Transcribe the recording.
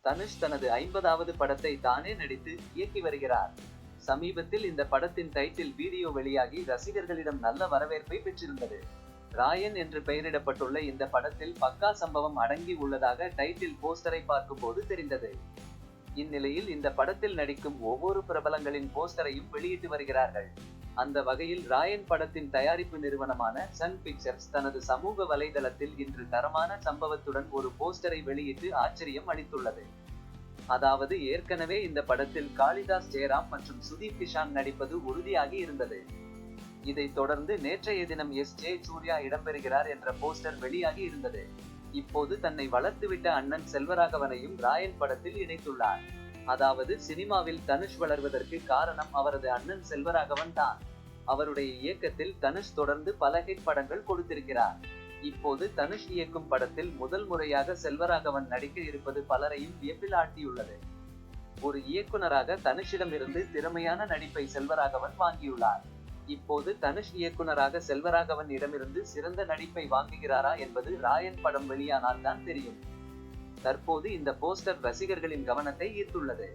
தனுஷ் தனது 50வது படத்தை தானே நடித்து இயக்கி வருகிறார். சமீபத்தில் இந்த படத்தின் டைட்டில் வீடியோ வெளியாகி ரசிகர்களிடம் நல்ல வரவேற்பை பெற்றிருந்தது. ராயன் என்று பெயரிடப்பட்டுள்ள இந்த படத்தில் பக்கா சம்பவம் அடங்கி உள்ளதாக டைட்டில் போஸ்டரை பார்க்கும்போது தெரிந்தது. இந்நிலையில் இந்த படத்தில் நடிக்கும் ஒவ்வொரு பிரபலங்களின் போஸ்டரையும் வெளியிட்டு வருகிறார்கள். அந்த வகையில் ராயன் படத்தின் தயாரிப்பு நிறுவனமான சன் பிக்சர்ஸ் தனது சமூக வலைதளத்தில் இன்று தரமான சம்பவத்துடன் ஒரு போஸ்டரை வெளியிட்டு ஆச்சரியம் அளித்துள்ளது. அதாவது ஏற்கனவே இந்த படத்தில் காளிதாஸ் ஜெயராம் மற்றும் சுதீப் கிஷான் நடிப்பது உறுதியாகி இருந்தது. இதைத் தொடர்ந்து நேற்றைய தினம் எஸ்.ஜே. சூர்யா இடம்பெறுகிறார் என்ற போஸ்டர் வெளியாகி இருந்தது. இப்போது தன்னை வளர்த்துவிட்ட அண்ணன் செல்வராகவனையும் ராயன் படத்தில் இணைத்துள்ளார். அதாவது சினிமாவில் தனுஷ் வளர்வதற்கு காரணம் அவரது அண்ணன் செல்வராகவன் தான். அவருடைய இயக்கத்தில் தனுஷ் தொடர்ந்து பல ஹிட் படங்கள் கொடுத்திருக்கிறார். இப்போது தனுஷ் இயக்கும் படத்தில் முதல் முறையாக செல்வராகவன் நடிக்க இருப்பது பலரையும் வியப்பில் ஆழ்த்தியுள்ளது. ஒரு இயக்குனராக தனுஷிடமிருந்து திறமையான நடிப்பை செல்வராகவன் வாங்கியுள்ளார். இப்போது தனுஷ் இயக்குனராக செல்வராகவன் இடமிருந்து சிறந்த நடிப்பை வாங்குகிறாரா என்பது ராயன் படம் வெளியானால் தான் தெரியும். தற்போது இந்த போஸ்டர் ரசிகர்களின் கவனத்தை ஈர்த்துள்ளது.